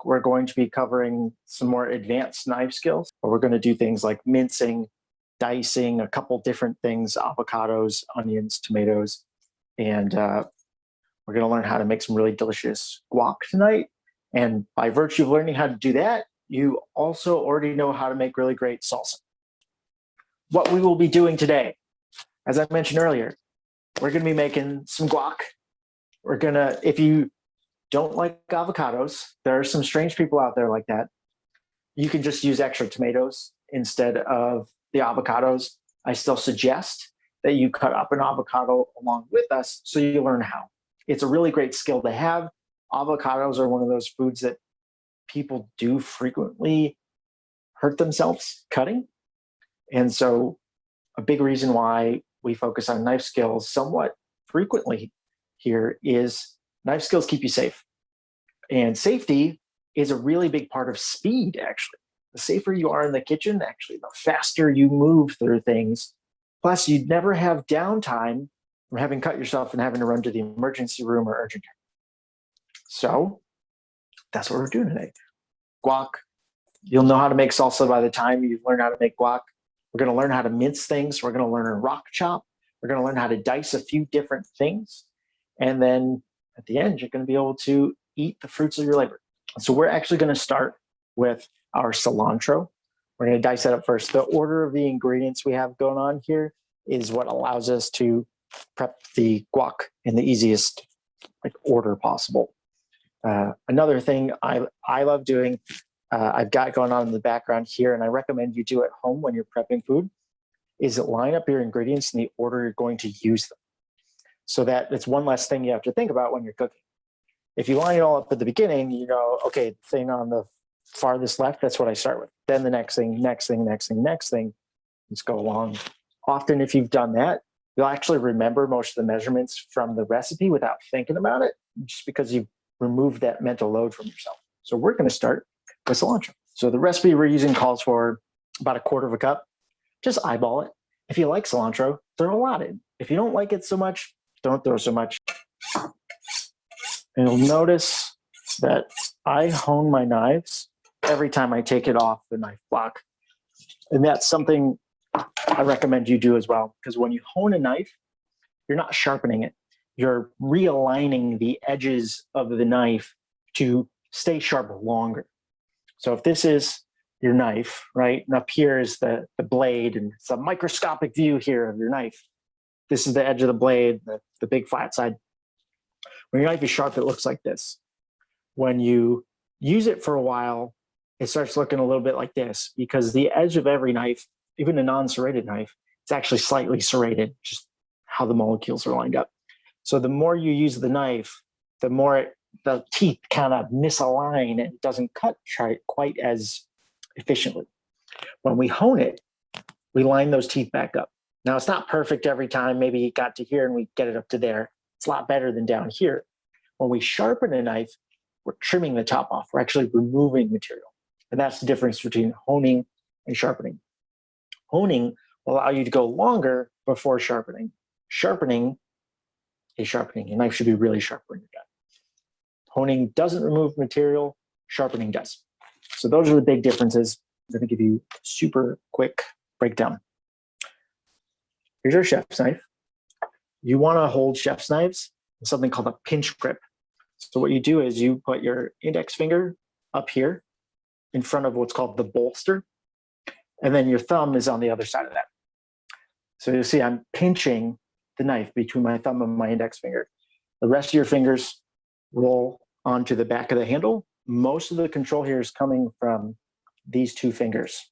we're going to be covering some more advanced knife skills, but we're going to do things like mincing, dicing, a couple different things, avocados, onions, tomatoes, and we're going to learn how to make some really delicious guac tonight. And by virtue of learning how to do that, you also already know how to make really great salsa. What we will be doing today, as I mentioned earlier, we're going to be making some guac. We're going to, if you don't like avocados, there are some strange people out there like that. You can just use extra tomatoes instead of the avocados. I still suggest that you cut up an avocado along with us so you learn how. It's a really great skill to have. Avocados are one of those foods that people do frequently hurt themselves cutting. And so a big reason why we focus on knife skills somewhat frequently here is knife skills keep you safe. And safety is a really big part of speed, actually. The safer you are in the kitchen, actually, the faster you move through things. Plus, you'd never have downtime from having cut yourself and having to run to the emergency room or urgent care. So that's what we're doing today. Guac. You'll know how to make salsa by the time you learn how to make guac. We're going to learn how to mince things. We're going to learn to rock chop. We're going to learn how to dice a few different things. And then at the end, you're going to be able to eat the fruits of your labor. So we're actually going to start with our cilantro. We're going to dice that up first. The order of the ingredients we have going on here is what allows us to prep the guac in the easiest order possible. Another thing I love doing, I've got going on in the background here, and I recommend you do at home when you're prepping food, is line up your ingredients in the order you're going to use them. So that it's one less thing you have to think about when you're cooking. If you line it all up at the beginning, you go, okay, thing on the farthest left, that's what I start with. Then the next thing, next thing, next thing, next thing. Let's go along. Often if you've done that, you'll actually remember most of the measurements from the recipe without thinking about it, just because you've removed that mental load from yourself. So we're going to start with cilantro. So the recipe we're using calls for about 1/4 cup. Just eyeball it. If you like cilantro, throw a lot in. If you don't like it so much, don't throw so much. And you'll notice that I hone my knives every time I take it off the knife block. And that's something I recommend you do as well, because when you hone a knife, you're not sharpening it. You're realigning the edges of the knife to stay sharp longer. So if this is your knife, right, and up here is the blade, and it's a microscopic view here of your knife. This is the edge of the blade, the big flat side. When your knife is sharp, it looks like this. When you use it for a while, it starts looking a little bit like this, because the edge of every knife, even a non-serrated knife, it's actually slightly serrated, just how the molecules are lined up. So the more you use the knife, the more the teeth kind of misalign and it doesn't cut quite as efficiently. When we hone it, we line those teeth back up. Now, it's not perfect every time. Maybe it got to here and we get it up to there. It's a lot better than down here. When we sharpen a knife, we're trimming the top off. We're actually removing material. And that's the difference between honing and sharpening. Honing will allow you to go longer before sharpening. Sharpening is sharpening. Your knife should be really sharp when you're done. Honing doesn't remove material, sharpening does. So those are the big differences. I'm going to give you a super quick breakdown. Here's your chef's knife. You want to hold chef's knives in something called a pinch grip. So what you do is you put your index finger up here in front of what's called the bolster, and then your thumb is on the other side of that. So you'll see I'm pinching the knife between my thumb and my index finger. The rest of your fingers roll onto the back of the handle. Most of the control here is coming from these two fingers.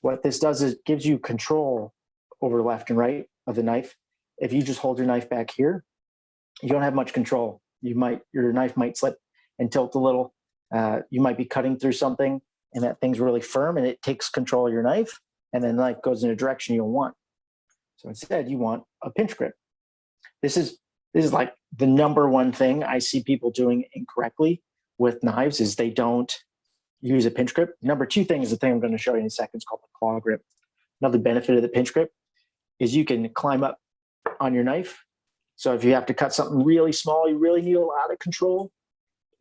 What this does is it gives you control over left and right of the knife. If you just hold your knife back here, you don't have much control. Your knife might slip and tilt a little. You might be cutting through something and that thing's really firm and it takes control of your knife, and then the knife goes in a direction you don't want. So instead, you want a pinch grip. This is like the number one thing I see people doing incorrectly with knives is they don't use a pinch grip. Number two thing is the thing I'm going to show you in a second. It's called the claw grip. Another benefit of the pinch grip is you can climb up on your knife. So if you have to cut something really small, you really need a lot of control,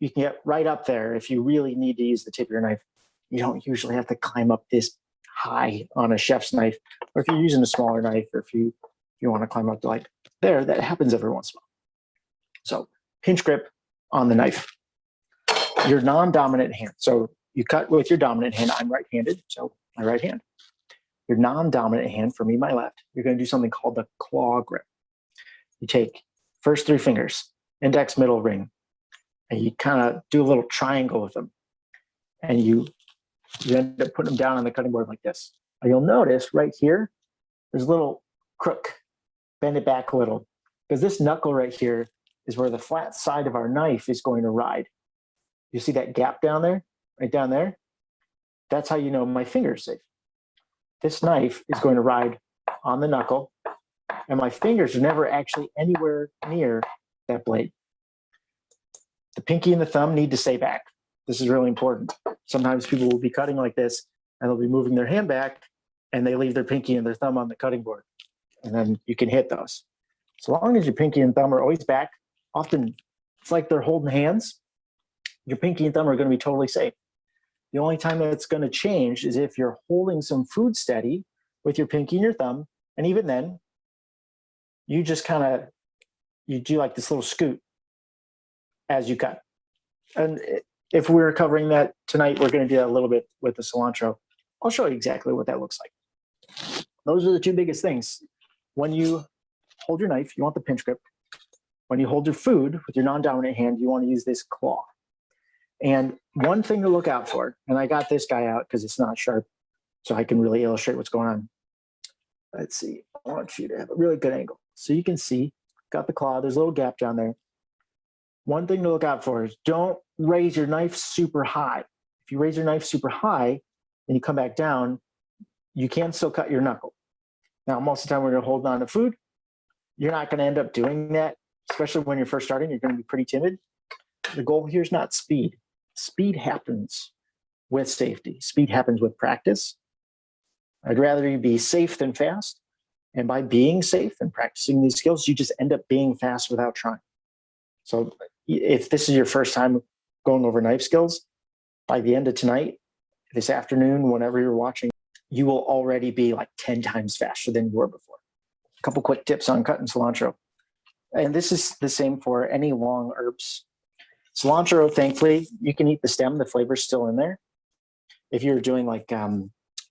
you can get right up there if you really need to use the tip of your knife. You don't usually have to climb up this high on a chef's knife, or if you're using a smaller knife, or if you want to climb up to like there, that happens every once in a while. So pinch grip on the knife. Your non-dominant hand. So you cut with your dominant hand. I'm right-handed, so my right hand. Your non-dominant hand, for me, my left, you're going to do something called the claw grip. You take first 3 fingers, index, middle, ring, and you kind of do a little triangle with them. And you end up putting them down on the cutting board like this. And you'll notice right here, there's a little crook. Bend it back a little. Because this knuckle right here is where the flat side of our knife is going to ride. You see that gap down there? Right down there? That's how you know my finger's safe. This knife is going to ride on the knuckle, and my fingers are never actually anywhere near that blade. The pinky and the thumb need to stay back. This is really important. Sometimes people will be cutting like this, and they'll be moving their hand back, and they leave their pinky and their thumb on the cutting board. And then you can hit those. So long as your pinky and thumb are always back, often it's like they're holding hands, your pinky and thumb are going to be totally safe. The only time that's going to change is if you're holding some food steady with your pinky and your thumb, and even then, you just kind of, you do like this little scoot as you cut. And if we're covering that tonight, we're going to do that a little bit with the cilantro. I'll show you exactly what that looks like. Those are the 2 biggest things. When you hold your knife, you want the pinch grip. When you hold your food with your non-dominant hand, you want to use this claw. And one thing to look out for, and I got this guy out because it's not sharp, so I can really illustrate what's going on. Let's see. I want you to have a really good angle. So you can see, got the claw, there's a little gap down there. One thing to look out for is don't raise your knife super high. If you raise your knife super high and you come back down, you can still cut your knuckle. Now, most of the time when you're holding on to food, you're not going to end up doing that, especially when you're first starting. You're going to be pretty timid. The goal here is not speed. Speed happens with safety. Speed happens with practice. I'd rather you be safe than fast. And by being safe and practicing these skills, you just end up being fast without trying. So if this is your first time going over knife skills, by the end of tonight, this afternoon, whenever you're watching, you will already be like 10 times faster than you were before. A couple quick tips on cutting cilantro. And this is the same for any long herbs. Cilantro, thankfully, you can eat the stem. The flavor's still in there. If you're doing like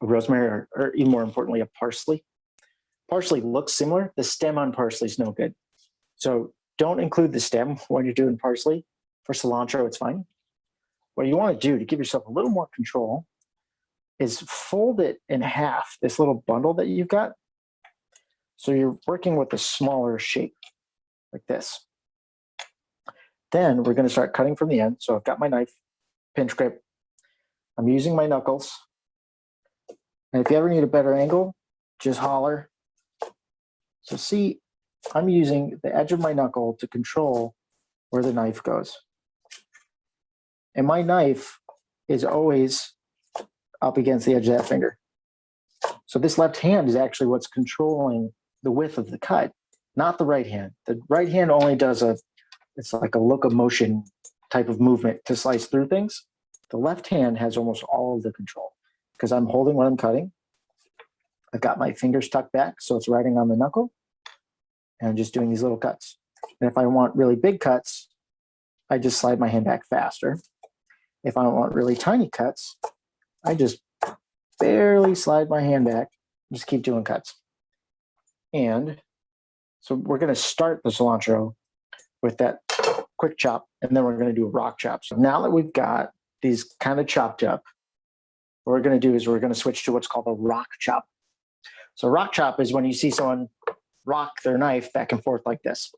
rosemary or even more importantly, a parsley. Parsley looks similar. The stem on parsley is no good. So don't include the stem when you're doing parsley. For cilantro, it's fine. What you want to do to give yourself a little more control is fold it in half, this little bundle that you've got. So you're working with a smaller shape like this. Then we're going to start cutting from the end. So I've got my knife, pinch grip. I'm using my knuckles. And if you ever need a better angle, just holler. So see, I'm using the edge of my knuckle to control where the knife goes. And my knife is always up against the edge of that finger. So this left hand is actually what's controlling the width of the cut, not the right hand. The right hand only does it's like a locomotion type of movement to slice through things. The left hand has almost all of the control because I'm holding what I'm cutting. I've got my fingers tucked back, so it's riding on the knuckle, and I'm just doing these little cuts. And if I want really big cuts, I just slide my hand back faster. If I want really tiny cuts, I just barely slide my hand back, just keep doing cuts. And so we're going to start the cilantro with that quick chop, and then we're going to do a rock chop. So now that we've got these kind of chopped up, what we're going to do is we're going to switch to what's called a rock chop. So rock chop is when you see someone rock their knife back and forth like this.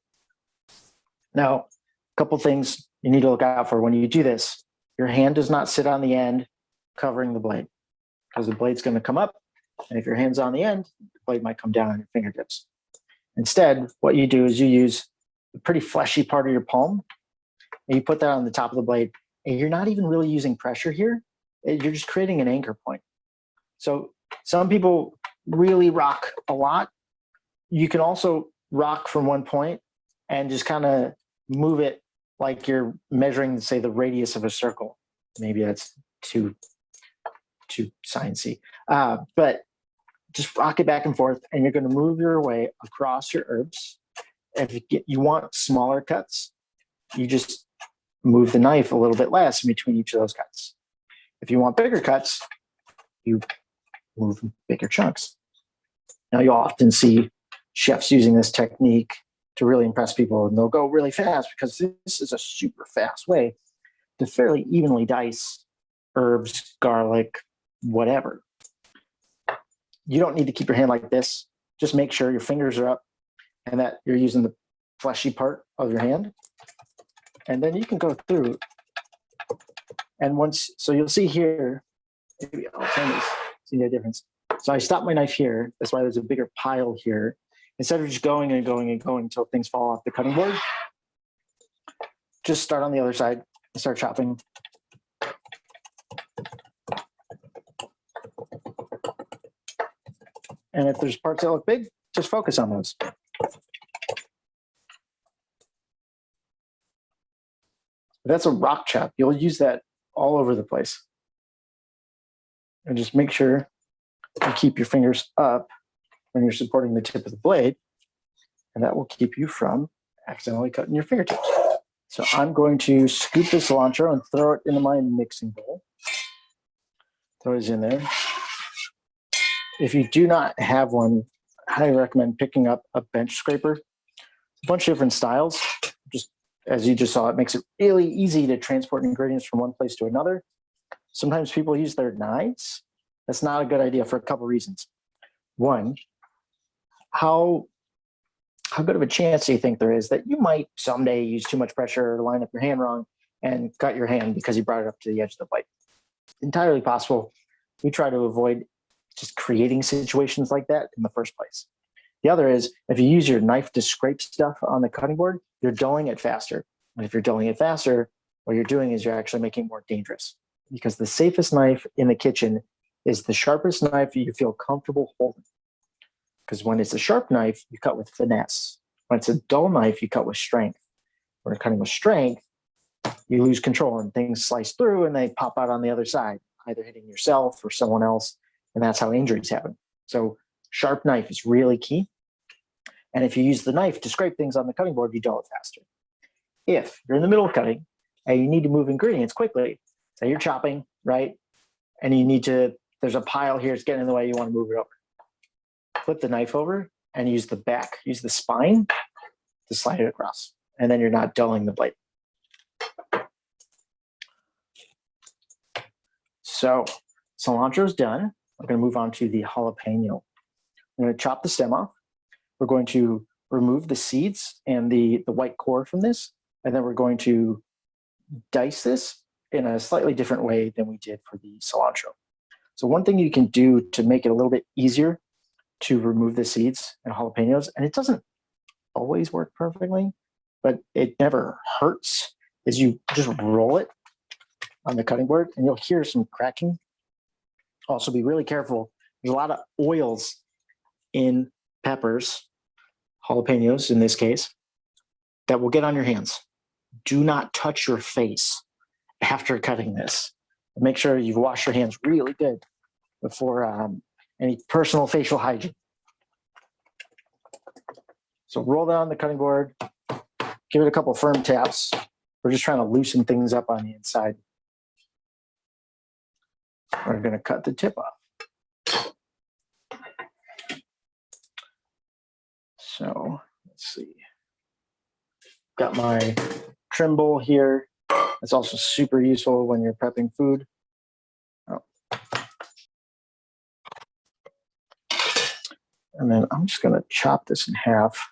Now, a couple things you need to look out for when you do this. Your hand does not sit on the end covering the blade because the blade's going to come up, and if your hand's on the end, the blade might come down on your fingertips. Instead, what you do is you use a pretty fleshy part of your palm, and you put that on the top of the blade, and you're not even really using pressure here. You're just creating an anchor point. So some people really rock a lot. You can also rock from one point and just kind of move it like you're measuring, say, the radius of a circle. Maybe that's too sciencey. But just rock it back and forth, and you're going to move your way across your herbs. If you want smaller cuts, you just move the knife a little bit less in between each of those cuts. If you want bigger cuts, you move bigger chunks. Now, you'll often see chefs using this technique to really impress people, and they'll go really fast because this is a super fast way to fairly evenly dice herbs, garlic, whatever. You don't need to keep your hand like this. Just make sure your fingers are up and that you're using the fleshy part of your hand. And then you can go through. And so you'll see here, maybe I'll turn this, see the difference. So I stop my knife here. That's why there's a bigger pile here. Instead of just going and going and going until things fall off the cutting board, just start on the other side and start chopping. And if there's parts that look big, just focus on those. If that's a rock chop, you'll use that all over the place. And just make sure you keep your fingers up when you're supporting the tip of the blade, and that will keep you from accidentally cutting your fingertips. So I'm going to scoop the cilantro and throw it into my mixing bowl. Throw it in there. If you do not have one, I highly recommend picking up a bench scraper. A bunch of different styles. Just as you just saw, it makes it really easy to transport ingredients from one place to another. Sometimes people use their knives. That's not a good idea for a couple reasons. One, how good of a chance do you think there is that you might someday use too much pressure or line up your hand wrong and cut your hand because you brought it up to the edge of the blade? Entirely possible. We try to avoid just creating situations like that in the first place. The other is, if you use your knife to scrape stuff on the cutting board, you're dulling it faster. And if you're dulling it faster, what you're doing is you're actually making it more dangerous, because the safest knife in the kitchen is the sharpest knife you feel comfortable holding. Because when it's a sharp knife, you cut with finesse. When it's a dull knife, you cut with strength. When you're cutting with strength, you lose control and things slice through and they pop out on the other side, either hitting yourself or someone else. And that's how injuries happen. So sharp knife is really key. And if you use the knife to scrape things on the cutting board, you dull it faster. If you're in the middle of cutting and you need to move ingredients quickly, say you're chopping, right? And there's a pile here, it's getting in the way, you want to move it over. Flip the knife over and use the back, use the spine to slide it across. And then you're not dulling the blade. So cilantro's done. We're going to move on to the jalapeno. I'm going to chop the stem off. We're going to remove the seeds and the white core from this. And then we're going to dice this in a slightly different way than we did for the cilantro. So one thing you can do to make it a little bit easier to remove the seeds and jalapenos, and it doesn't always work perfectly, but it never hurts, is you just roll it on the cutting board and you'll hear some cracking. Also be really careful. There's a lot of oils in peppers, jalapenos in this case, that will get on your hands. Do not touch your face after cutting this. Make sure you've washed your hands really good before any personal facial hygiene. So roll that on the cutting board, give it a couple firm taps. We're just trying to loosen things up on the inside. We're going to cut the tip off. So let's see. Got my trim bowl here. It's also super useful when you're prepping food. Oh. And then I'm just going to chop this in half.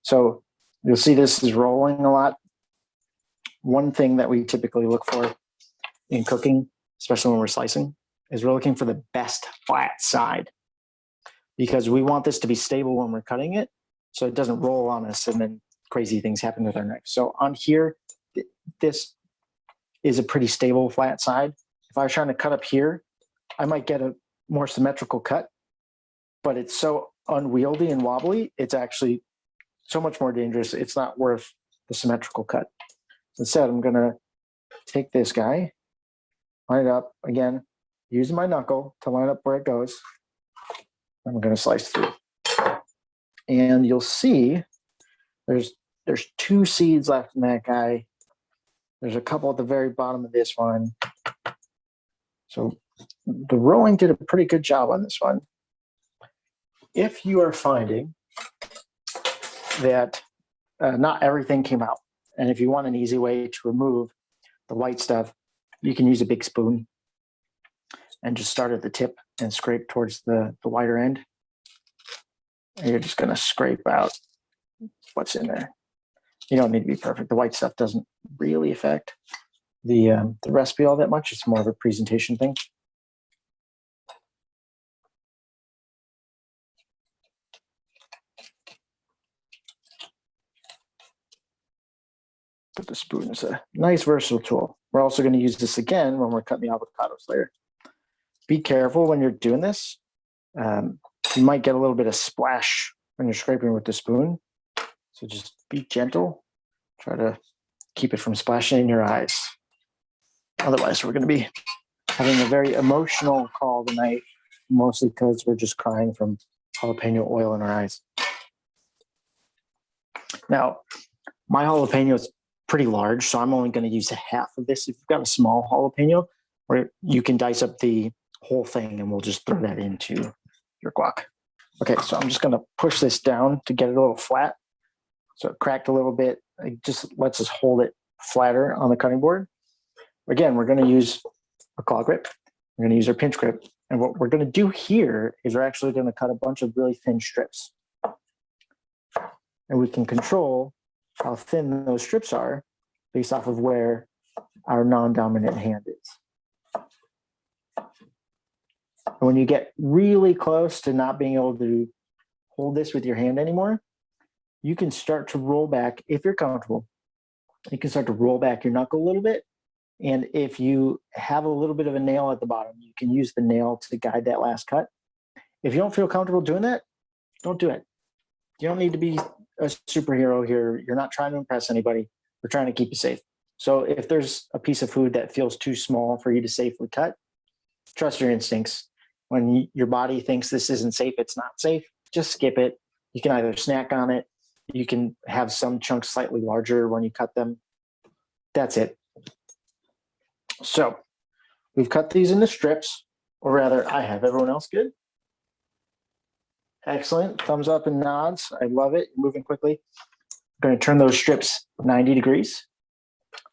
So you'll see this is rolling a lot. One thing that we typically look for in cooking, especially when we're slicing, is we're looking for the best flat side, because we want this to be stable when we're cutting it so it doesn't roll on us and then crazy things happen with our knife. So on here, this is a pretty stable flat side. If I was trying to cut up here, I might get a more symmetrical cut, but it's so unwieldy and wobbly, it's actually so much more dangerous. It's not worth the symmetrical cut. Instead, I'm going to take this guy, line it up again, using my knuckle to line up where it goes. I'm going to slice through. And you'll see there's 2 seeds left in that guy. There's a couple at the very bottom of this one. So the rolling did a pretty good job on this one. If you are finding that not everything came out, and if you want an easy way to remove the white stuff, you can use a big spoon and just start at the tip and scrape towards the wider end. And you're just going to scrape out what's in there. You don't need to be perfect. The white stuff doesn't really affect the recipe all that much. It's more of a presentation thing. But the spoon is a nice versatile tool. We're also going to use this again when we're cutting the avocados later. Be careful when you're doing this. You might get a little bit of splash when you're scraping with the spoon. So just be gentle. Try to keep it from splashing in your eyes. Otherwise, we're going to be having a very emotional call tonight, mostly because we're just crying from jalapeno oil in our eyes. Now, my jalapeno is pretty large, so I'm only going to use half of this. If you've got a small jalapeno, where you can dice up the whole thing and we'll just throw that into your guac. Okay, so I'm just going to push this down to get it a little flat. So it cracked a little bit. It just lets us hold it flatter on the cutting board. Again, we're going to use a claw grip. We're going to use our pinch grip. And what we're going to do here is we're actually going to cut a bunch of really thin strips. And we can control how thin those strips are based off of where our non-dominant hand is. And when you get really close to not being able to hold this with your hand anymore, you can start to roll back, if you're comfortable, you can start to roll back your knuckle a little bit. And if you have a little bit of a nail at the bottom, you can use the nail to guide that last cut. If you don't feel comfortable doing that, don't do it. You don't need to be a superhero here. You're not trying to impress anybody. We're trying to keep you safe. So if there's a piece of food that feels too small for you to safely cut, trust your instincts. When your body thinks this isn't safe, it's not safe, just skip it. You can either snack on it. You can have some chunks slightly larger when you cut them. That's it. So we've cut these into strips, or rather I have. Everyone else good? Excellent. Thumbs up and nods. I love it. Moving quickly. I'm going to turn those strips 90 degrees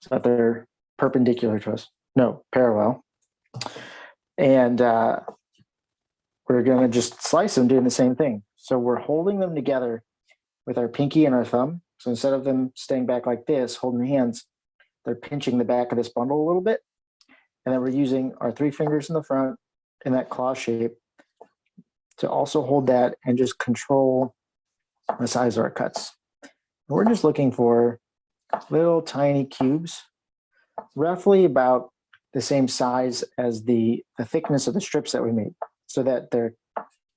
so that they're perpendicular to us. No, parallel. And we're going to just slice them doing the same thing. So we're holding them together with our pinky and our thumb. So instead of them staying back like this, holding hands, they're pinching the back of this bundle a little bit. And then we're using our 3 fingers in the front in that claw shape to also hold that and just control the size of our cuts. And we're just looking for little tiny cubes, roughly about the same size as the thickness of the strips that we made, so that they're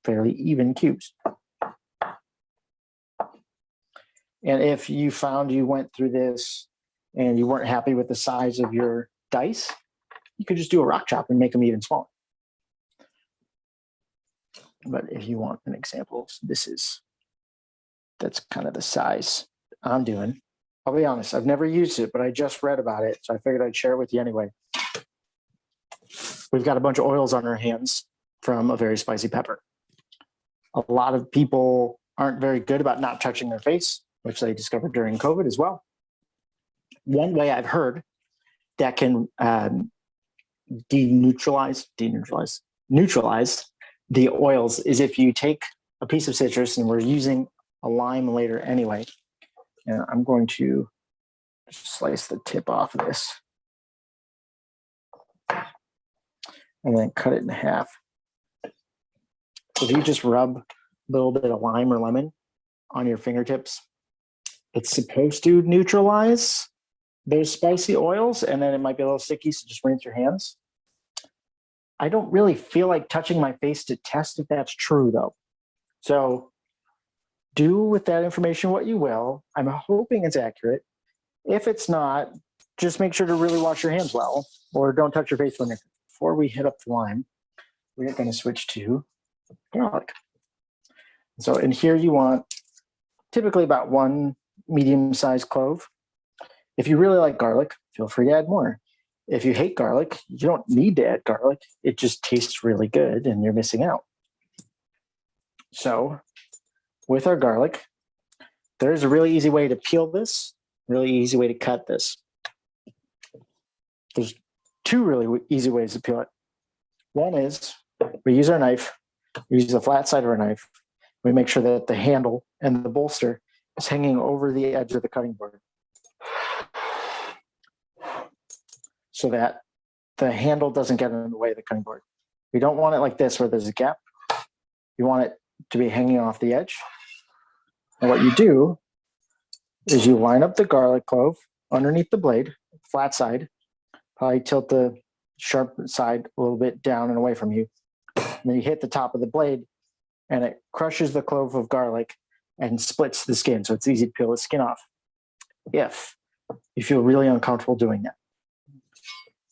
fairly even cubes. And if you found you went through this and you weren't happy with the size of your dice, you could just do a rock chop and make them even smaller. But if you want an example, that's kind of the size I'm doing. I'll be honest, I've never used it, but I just read about it, so I figured I'd share it with you anyway. We've got a bunch of oils on our hands from a very spicy pepper. A lot of people aren't very good about not touching their face, which they discovered during COVID as well. One way I've heard that can neutralize the oils is if you take a piece of citrus, and we're using a lime later anyway. And I'm going to slice the tip off of this and then cut it in half. So if you just rub a little bit of lime or lemon on your fingertips, it's supposed to neutralize those spicy oils, and then it might be a little sticky, so just rinse your hands. I don't really feel like touching my face to test if that's true, though. So do with that information what you will. I'm hoping it's accurate. If it's not, just make sure to really wash your hands well, or don't touch your face when you're. Before we hit up the lime, we're going to switch to garlic. So in here you want typically about 1 medium-sized clove. If you really like garlic, feel free to add more. If you hate garlic, you don't need to add garlic. It just tastes really good and you're missing out. So with our garlic, there's a really easy way to peel this, really easy way to cut this. There's 2 really easy ways to peel it. One is we use our knife, we use the flat side of our knife. We make sure that the handle and the bolster is hanging over the edge of the cutting board so that the handle doesn't get in the way of the cutting board. We don't want it like this where there's a gap. You want it to be hanging off the edge. And what you do is you line up the garlic clove underneath the blade, flat side, probably tilt the sharp side a little bit down and away from you. And then you hit the top of the blade and it crushes the clove of garlic and splits the skin. So it's easy to peel the skin off. If you feel really uncomfortable doing that,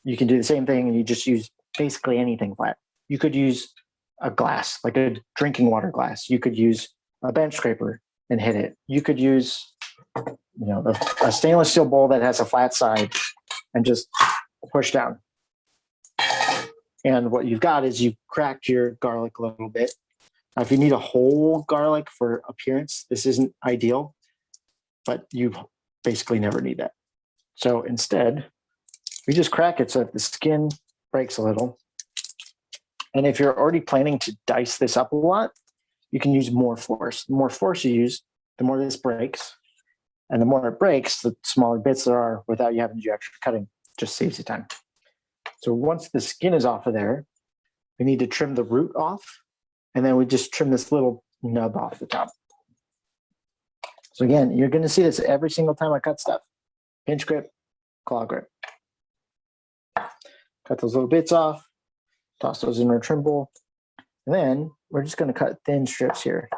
you can do the same thing and you just use basically anything flat. You could use a glass, like a drinking water glass. You could use a bench scraper and hit it. You could use, a stainless steel bowl that has a flat side and just push down. And what you've got is you've cracked your garlic a little bit. Now, if you need a whole garlic for appearance, this isn't ideal, but you basically never need that. So instead, we just crack it so that the skin breaks a little. And if you're already planning to dice this up a lot, you can use more force. The more force you use, the more this breaks. And the more it breaks, the smaller bits there are without you having to do extra cutting. Just saves you time. So once the skin is off of there, we need to trim the root off. And then we just trim this little nub off the top. So again, you're going to see this every single time I cut stuff. Pinch grip, claw grip. Cut those little bits off, toss those in our trim bowl. And then we're just going to cut thin strips here.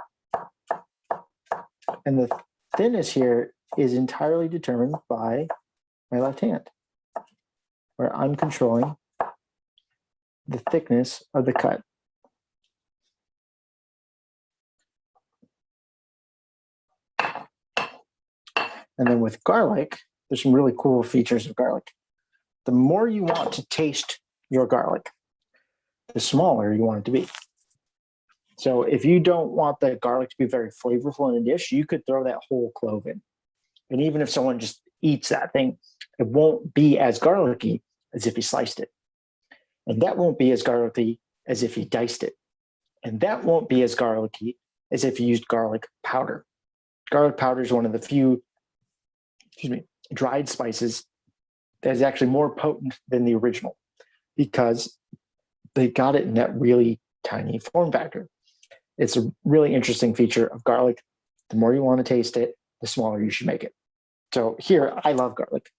And the thinness here is entirely determined by my left hand, where I'm controlling the thickness of the cut. And then with garlic, there's some really cool features of garlic. The more you want to taste your garlic, the smaller you want it to be. So if you don't want the garlic to be very flavorful in a dish, you could throw that whole clove in. And even if someone just eats that thing, it won't be as garlicky as if you sliced it. And that won't be as garlicky as if you diced it. And that won't be as garlicky as if you used garlic powder. Garlic powder is one of the few dried spices that is actually more potent than the original because they got it in that really tiny form factor. It's a really interesting feature of garlic. The more you want to taste it, the smaller you should make it. So here, I love garlic.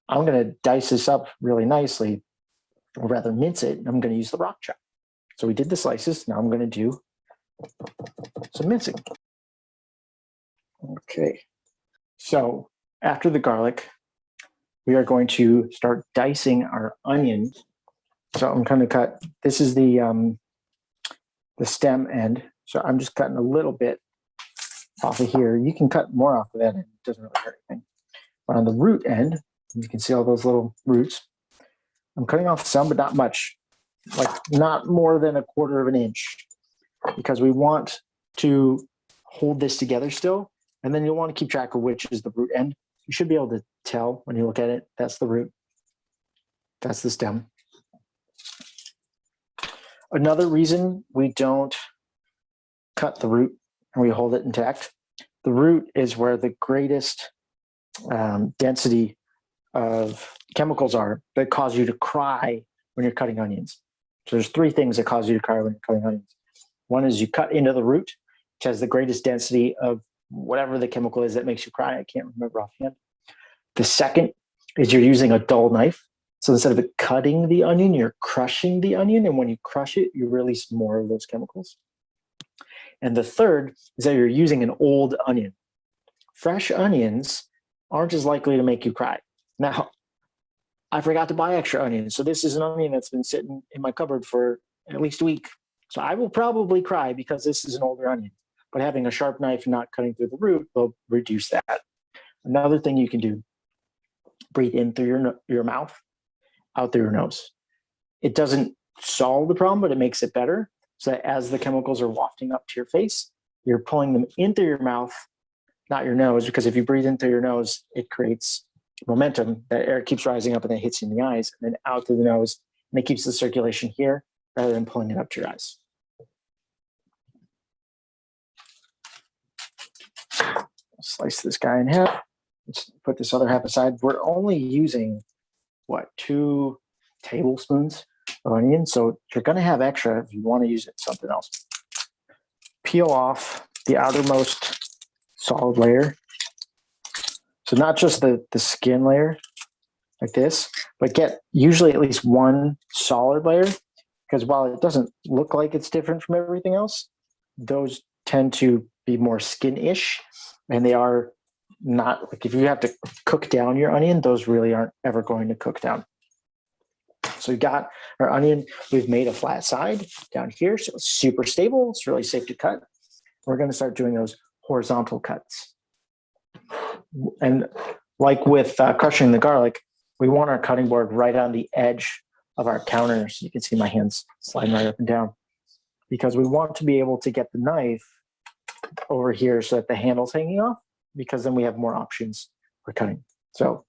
I'm going to dice this up really nicely, or rather mince it. I'm going to use the rock chop. So we did the slices. Now I'm going to do some mincing. Okay. So after the garlic, we are going to start dicing our onions. So I'm going to cut, this is the stem end. So I'm just cutting a little bit off of here. You can cut more off of that. It doesn't really hurt anything. But on the root end, you can see all those little roots. I'm cutting off some, but not much, like not more than 1/4 of an inch, because we want to hold this together still. And then you'll want to keep track of which is the root end. You should be able to tell when you look at it. That's the root. That's the stem. Another reason we don't cut the root and we hold it intact, the root is where the greatest density of chemicals are that cause you to cry when you're cutting onions. So there's 3 things that cause you to cry when you're cutting onions. One is you cut into the root, which has the greatest density of whatever the chemical is that makes you cry. I can't remember offhand. The second is you're using a dull knife. So instead of cutting the onion, you're crushing the onion. And when you crush it, you release more of those chemicals. And the third is that you're using an old onion. Fresh onions aren't as likely to make you cry. Now, I forgot to buy extra onions. So this is an onion that's been sitting in my cupboard for at least a week. So I will probably cry because this is an older onion. But having a sharp knife and not cutting through the root will reduce that. Another thing you can do, breathe in through your mouth, out through your nose. It doesn't solve the problem, but it makes it better. So that as the chemicals are wafting up to your face, you're pulling them in through your mouth, not your nose, because if you breathe in through your nose, it creates momentum. That air keeps rising up and then hits you in the eyes, and then out through the nose, and it keeps the circulation here rather than pulling it up to your eyes. Slice this guy in half. Let's put this other half aside. We're only using, 2 tablespoons of onion. So you're going to have extra if you want to use it something else. Peel off the outermost solid layer. So not just the skin layer like this, but get usually at least one solid layer, because while it doesn't look like it's different from everything else, those tend to be more skin-ish, and they are not, like, if you have to cook down your onion, those really aren't ever going to cook down. So we've got our onion. We've made a flat side down here, so it's super stable. It's really safe to cut. We're going to start doing those horizontal cuts. And like with crushing the garlic, we want our cutting board right on the edge of our counter, so you can see my hands sliding right up and down, because we want to be able to get the knife over here so that the handle's hanging off, because then we have more options for cutting. So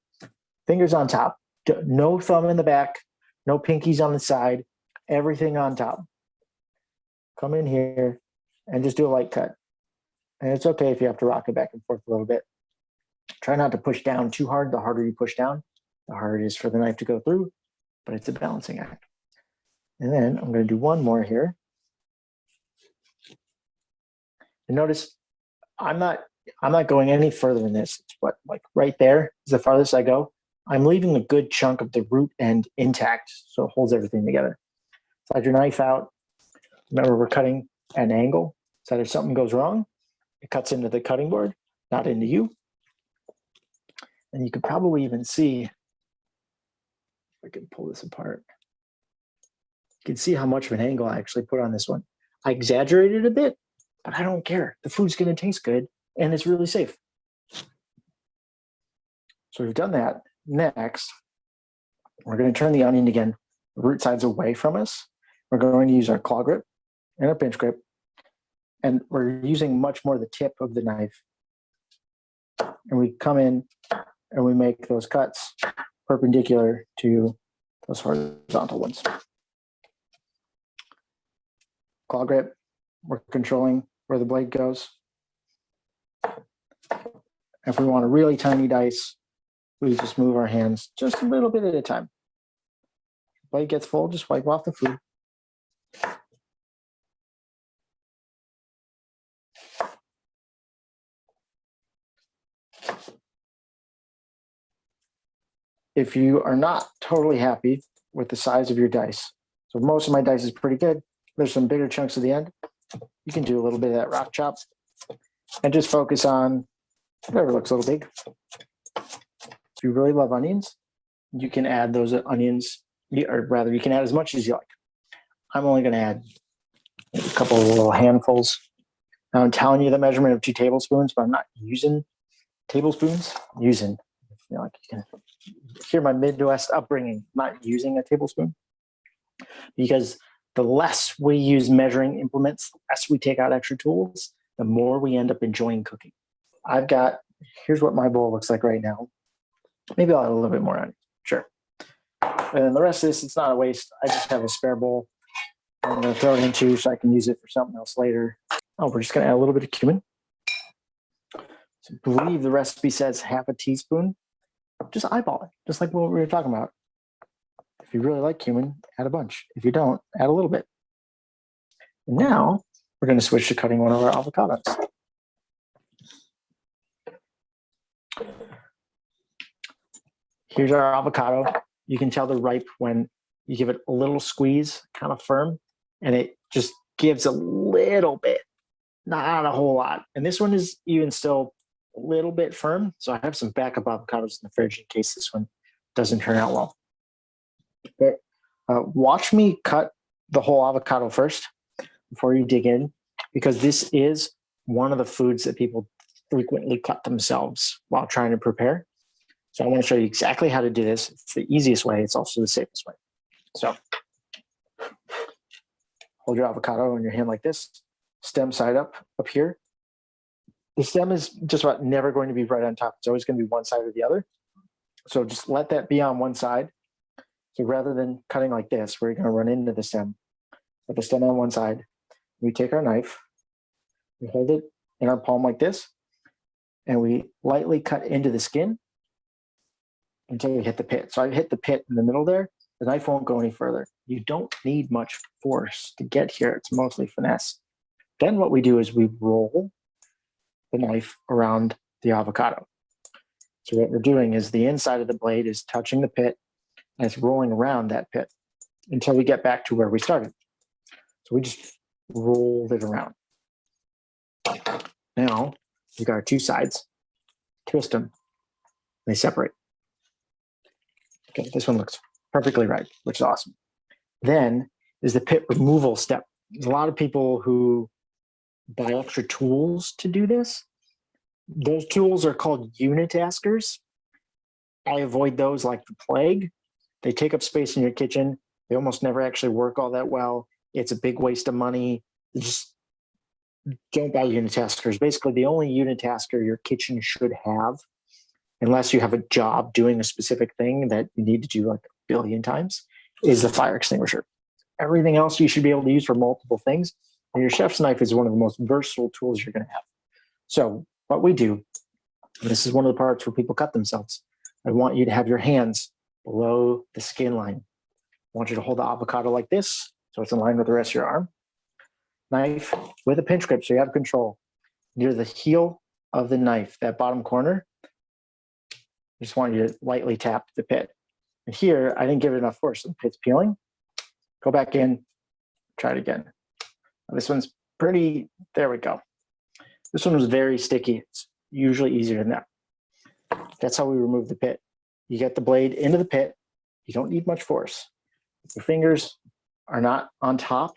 fingers on top, no thumb in the back, no pinkies on the side, everything on top. Come in here and just do a light cut. And it's okay if you have to rock it back and forth a little bit. Try not to push down too hard. The harder you push down, the harder it is for the knife to go through, but it's a balancing act. And then I'm going to do one more here. And notice I'm not going any further than this. It's like right there is the farthest I go. I'm leaving a good chunk of the root end intact, so it holds everything together. Slide your knife out. Remember, we're cutting at an angle, so that if something goes wrong, it cuts into the cutting board, not into you. And you can probably even see, if I can pull this apart, you can see how much of an angle I actually put on this one. I exaggerated a bit, but I don't care. The food's going to taste good, and it's really safe. So we've done that. Next, we're going to turn the onion again, the root sides away from us. We're going to use our claw grip and our pinch grip, and we're using much more the tip of the knife. And we come in and we make those cuts perpendicular to those horizontal ones. Claw grip, we're controlling where the blade goes. If we want a really tiny dice, we just move our hands just a little bit at a time. Blade gets full, just wipe off the food. If you are not totally happy with the size of your dice, so most of my dice is pretty good, there's some bigger chunks at the end, you can do a little bit of that rock chop and just focus on whatever looks a little big. If you really love onions, you can add those onions, or rather you can add as much as you like. I'm only going to add a couple of little handfuls. Now I'm telling you the measurement of 2 tablespoons, but I'm not using tablespoons. I'm using, like you can hear my Midwest upbringing, not using a tablespoon, because the less we use measuring implements, the less we take out extra tools, the more we end up enjoying cooking. Here's what my bowl looks like right now. Maybe I'll add a little bit more on it, sure. And then the rest of this, it's not a waste. I just have a spare bowl I'm going to throw it into so I can use it for something else later. Oh, we're just going to add a little bit of cumin. So I believe the recipe says half a teaspoon. Just eyeball it, just like what we were talking about. If you really like cumin, add a bunch. If you don't, add a little bit. And now we're going to switch to cutting one of our avocados. Here's our avocado. You can tell they're ripe when you give it a little squeeze, kind of firm, and it just gives a little bit, not a whole lot. And this one is even still a little bit firm. So I have some backup avocados in the fridge in case this one doesn't turn out well. But watch me cut the whole avocado first before you dig in, because this is one of the foods that people frequently cut themselves while trying to prepare. So I want to show you exactly how to do this. It's the easiest way. It's also the safest way. So hold your avocado in your hand like this, stem side up here. The stem is just about never going to be right on top. It's always going to be one side or the other. So just let that be on one side. So rather than cutting like this, where you're going to run into the stem, put the stem on one side. We take our knife, we hold it in our palm like this, and we lightly cut into the skin until we hit the pit. So I hit the pit in the middle there. The knife won't go any further. You don't need much force to get here. It's mostly finesse. Then what we do is we roll the knife around the avocado. So what we're doing is the inside of the blade is touching the pit, and it's rolling around that pit until we get back to where we started. So we just rolled it around. Now we've got our two sides, twist them, they separate. Okay, this one looks perfectly right, which is awesome. Then is the pit removal step. There's a lot of people who buy extra tools to do this. Those tools are called unitaskers. I avoid those like the plague. They take up space in your kitchen. They almost never actually work all that well. It's a big waste of money. Just don't buy unitaskers. Basically, the only unitasker your kitchen should have, unless you have a job doing a specific thing that you need to do like a billion times, is the fire extinguisher. Everything else you should be able to use for multiple things. And your chef's knife is one of the most versatile tools you're going to have. So what we do, and this is one of the parts where people cut themselves. I want you to have your hands below the skin line. I want you to hold the avocado like this, so it's in line with the rest of your arm. Knife with a pinch grip, so you have control. Near the heel of the knife, that bottom corner, I just want you to lightly tap the pit. And here, I didn't give it enough force. The pit's peeling. Go back in, try it again. Now, this one's pretty, there we go. This one was very sticky. It's usually easier than that. That's how we remove the pit. You get the blade into the pit. You don't need much force. Your fingers are not on top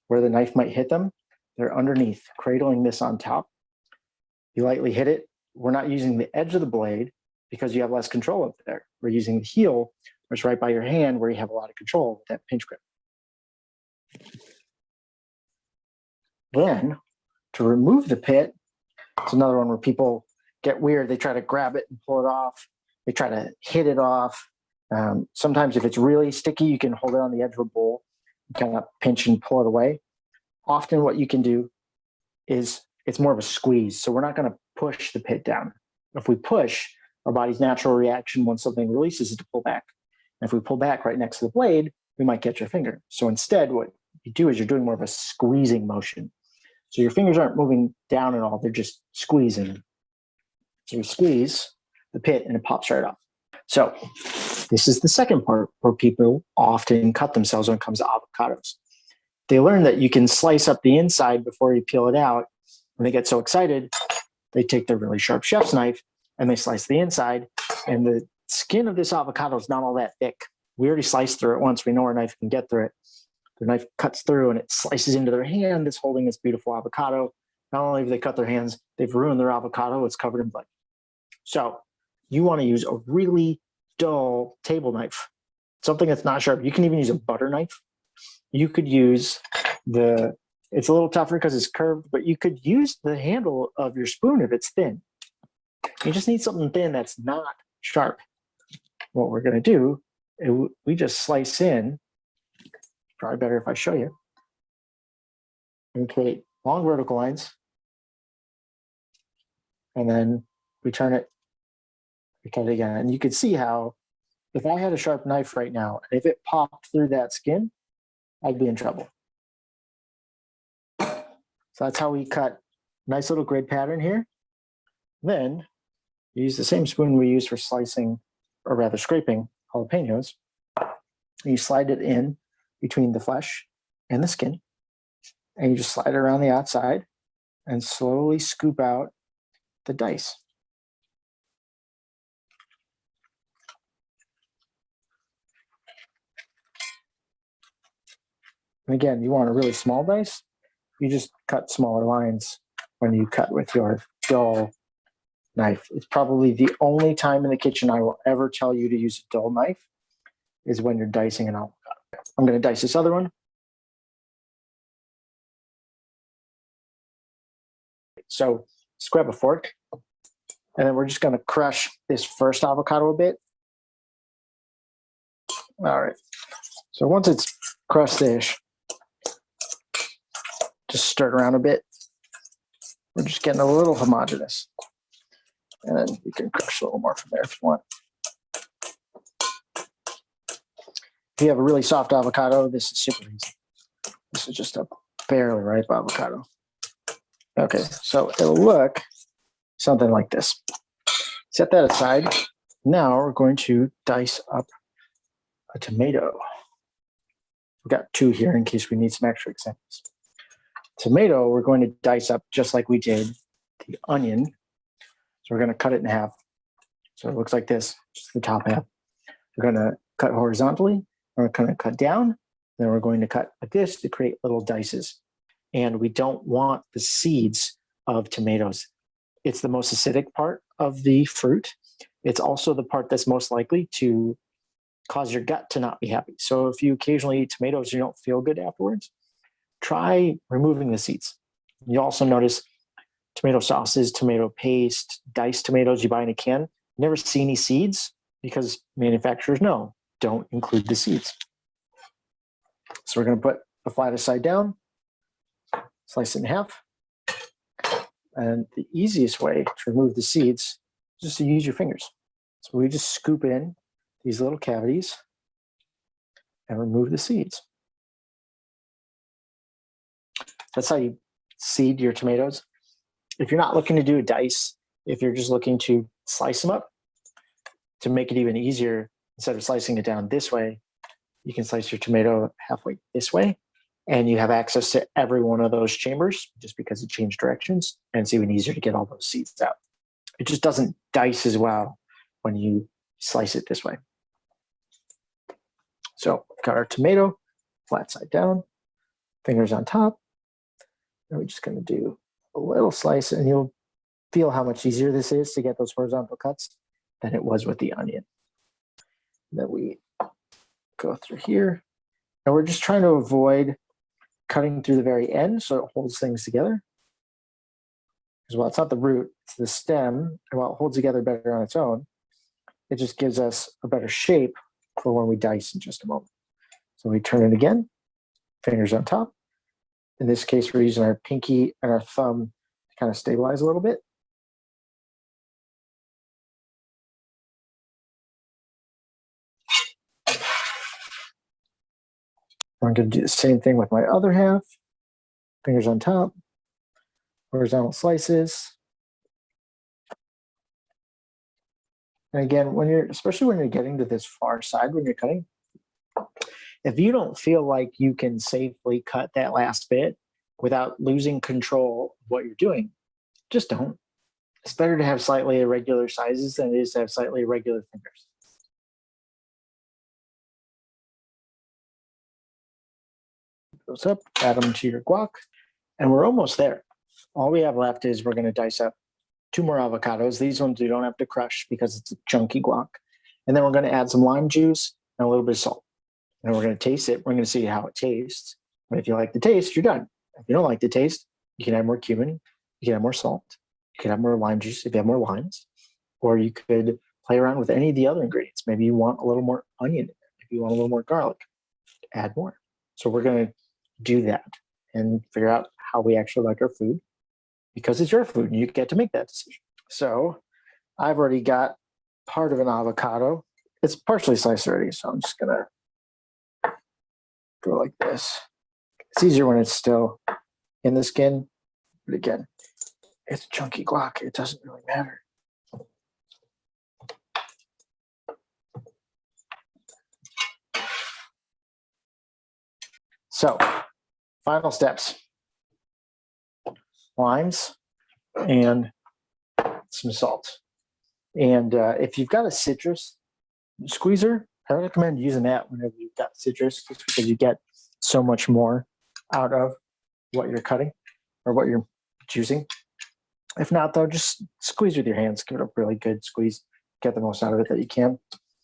where the knife might hit them. They're underneath, cradling this on top. You lightly hit it. We're not using the edge of the blade because you have less control up there. We're using the heel, which is right by your hand where you have a lot of control with that pinch grip. Then, to remove the pit, it's another one where people get weird. They try to grab it and pull it off. They try to hit it off. Sometimes if it's really sticky, you can hold it on the edge of a bowl and kind of pinch and pull it away. Often what you can do is it's more of a squeeze. So we're not going to push the pit down. If we push, our body's natural reaction when something releases is to pull back. And if we pull back right next to the blade, we might catch your finger. So instead, what you do is you're doing more of a squeezing motion. So your fingers aren't moving down at all. They're just squeezing. So we squeeze the pit and it pops right off. So this is the second part where people often cut themselves when it comes to avocados. They learn that you can slice up the inside before you peel it out. When they get so excited, they take their really sharp chef's knife and they slice the inside. And the skin of this avocado is not all that thick. We already sliced through it once. We know our knife can get through it. The knife cuts through and it slices into their hand that's holding this beautiful avocado. Not only have they cut their hands, they've ruined their avocado. It's covered in blood. So you want to use a really dull table knife, something that's not sharp. You can even use a butter knife. You could use it's a little tougher because it's curved, but you could use the handle of your spoon if it's thin. You just need something thin that's not sharp. What we're going to do, we just slice in. Probably better if I show you. And create long vertical lines. And then we turn it, we cut it again. And you can see how if I had a sharp knife right now, if it popped through that skin, I'd be in trouble. So that's how we cut. Nice little grid pattern here. Then you use the same spoon we use for slicing, or rather scraping jalapeños. You slide it in between the flesh and the skin, and you just slide it around the outside and slowly scoop out the dice. And again, you want a really small dice, you just cut smaller lines when you cut with your dull knife. It's probably the only time in the kitchen I will ever tell you to use a dull knife is when you're dicing an avocado. I'm going to dice this other one. So let's grab a fork, and then we're just going to crush this first avocado a bit. All right. So once it's crushed-ish, just stir it around a bit. We're just getting a little homogeneous. And then you can crush a little more from there if you want. If you have a really soft avocado, this is super easy. This is just a barely ripe avocado. Okay, so it'll look something like this. Set that aside. Now we're going to dice up a tomato. We've got 2 here in case we need some extra examples. Tomato, we're going to dice up just like we did the onion. So we're going to cut it in half. So it looks like this, just the top half. We're going to cut horizontally. We're going to cut down. Then we're going to cut like this to create little dices. And we don't want the seeds of tomatoes. It's the most acidic part of the fruit. It's also the part that's most likely to cause your gut to not be happy. So if you occasionally eat tomatoes, you don't feel good afterwards, try removing the seeds. You also notice tomato sauces, tomato paste, diced tomatoes you buy in a can, you never see any seeds because manufacturers know, don't include the seeds. So we're going to put the flattest side down, slice it in half. And the easiest way to remove the seeds is just to use your fingers. So we just scoop in these little cavities and remove the seeds. That's how you seed your tomatoes. If you're not looking to do a dice, if you're just looking to slice them up, to make it even easier, instead of slicing it down this way, you can slice your tomato halfway this way, and you have access to every one of those chambers just because it changed directions, and it's even easier to get all those seeds out. It just doesn't dice as well when you slice it this way. So got our tomato, flat side down, fingers on top, and we're just going to do a little slice, and you'll feel how much easier this is to get those horizontal cuts than it was with the onion. Then we go through here, and we're just trying to avoid cutting through the very end so it holds things together. Because while it's not the root, it's the stem, and while it holds together better on its own, it just gives us a better shape for when we dice in just a moment. So we turn it again, fingers on top. In this case, we're using our pinky and our thumb to kind of stabilize a little bit. I'm going to do the same thing with my other half. Fingers on top, horizontal slices. And again, especially when you're getting to this far side when you're cutting, if you don't feel like you can safely cut that last bit without losing control of what you're doing, just don't. It's better to have slightly irregular sizes than it is to have slightly irregular fingers. Goes up, add them to your guac, and we're almost there. All we have left is we're going to dice up 2 more avocados. These ones you don't have to crush because it's a chunky guac. And then we're going to add some lime juice and a little bit of salt. And we're going to taste it. We're going to see how it tastes. But if you like the taste, you're done. If you don't like the taste, you can add more cumin, you can add more salt, you can add more lime juice if you have more limes, or you could play around with any of the other ingredients. Maybe you want a little more onion in there. Maybe you want a little more garlic. Add more. So we're going to do that and figure out how we actually like our food, because it's your food and you get to make that decision. So I've already got part of an avocado. It's partially sliced already, so I'm just gonna go like this. It's easier when it's still in the skin, but again, it's chunky guac. It doesn't really matter. So, final steps. Limes and some salt. And if you've got a citrus squeezer, I recommend using that whenever you've got citrus, just because you get so so much more out of what you're cutting or what you're juicing. If not, though, just squeeze with your hands. Give it a really good squeeze. Get the most out of it that you can.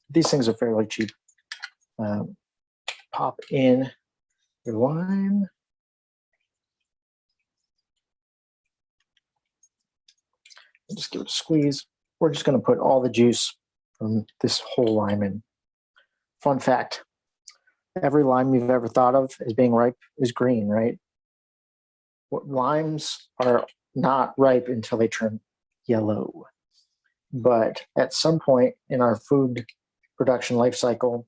These things are fairly cheap. Pop in your lime. And just give it a squeeze. We're just going to put all the juice from this whole lime in. Fun fact, every lime you've ever thought of as being ripe is green, right? Limes are not ripe until they turn yellow. But at some point in our food production life cycle,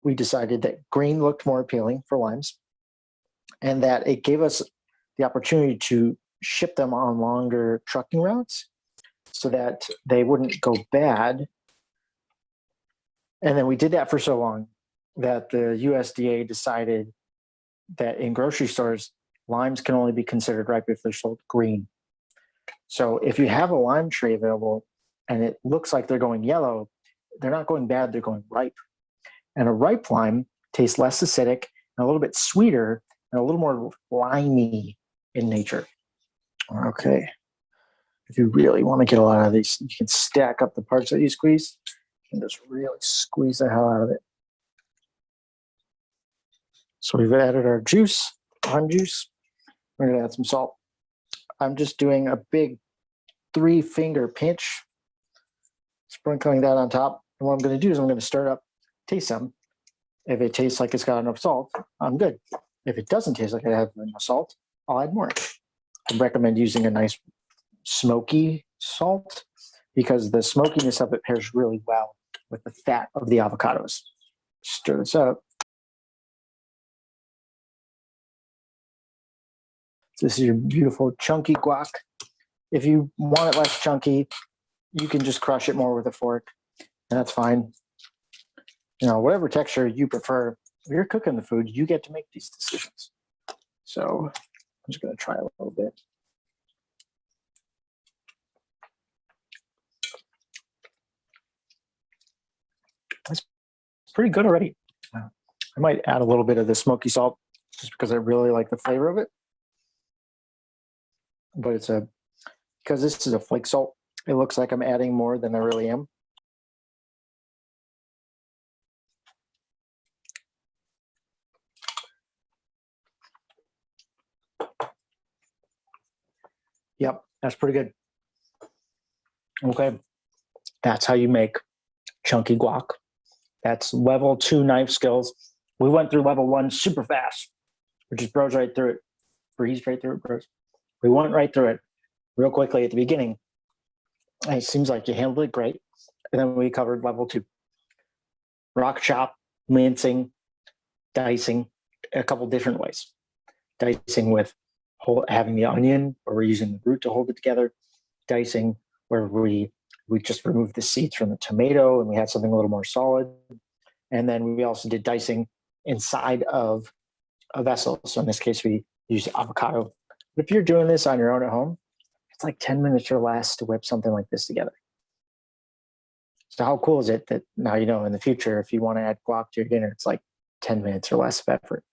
we decided that green looked more appealing for limes and that it gave us the opportunity to ship them on longer trucking routes so that they wouldn't go bad. And then we did that for so long that the USDA decided that in grocery stores, limes can only be considered ripe if they're sold green. So if you have a lime tree available and it looks like they're going yellow, they're not going bad, they're going ripe. And a ripe lime tastes less acidic and a little bit sweeter and a little more limey in nature. Okay. If you really want to get a lot of these, you can stack up the parts that you squeeze and just really squeeze the hell out of it. So we've added our juice, lime juice. We're going to add some salt. I'm just doing a big 3-finger pinch, sprinkling that on top. And what I'm going to do is I'm going to stir it up, taste some. If it tastes like it's got enough salt, I'm good. If it doesn't taste like it has enough salt, I'll add more. I recommend using a nice smoky salt because the smokiness of it pairs really well with the fat of the avocados. Stir this up. This is your beautiful chunky guac. If you want it less chunky, you can just crush it more with a fork, and that's fine. You know, whatever texture you prefer, if you're cooking the food, you get to make these decisions. So I'm just going to try a little bit. It's pretty good already. I might add a little bit of the smoky salt just because I really like the flavor of it. But it's because this is a flake salt, it looks like I'm adding more than I really am. Yep, that's pretty good. Okay, that's how you make chunky guac. That's level 2 knife skills. We went through level 1 super fast. We just breezed right through it. Breezed right through it, bros. We went right through it real quickly at the beginning. And it seems like you handled it great. And then we covered level 2. Rock chop, mincing, dicing, a couple different ways. Dicing with having the onion, where we're using the root to hold it together. Dicing where we just removed the seeds from the tomato and we had something a little more solid. And then we also did dicing inside of a vessel. So in this case, we used avocado. But if you're doing this on your own at home, it's like 10 minutes or less to whip something like this together. So how cool is it that now you know in the future, if you want to add guac to your dinner, it's like 10 minutes or less of effort.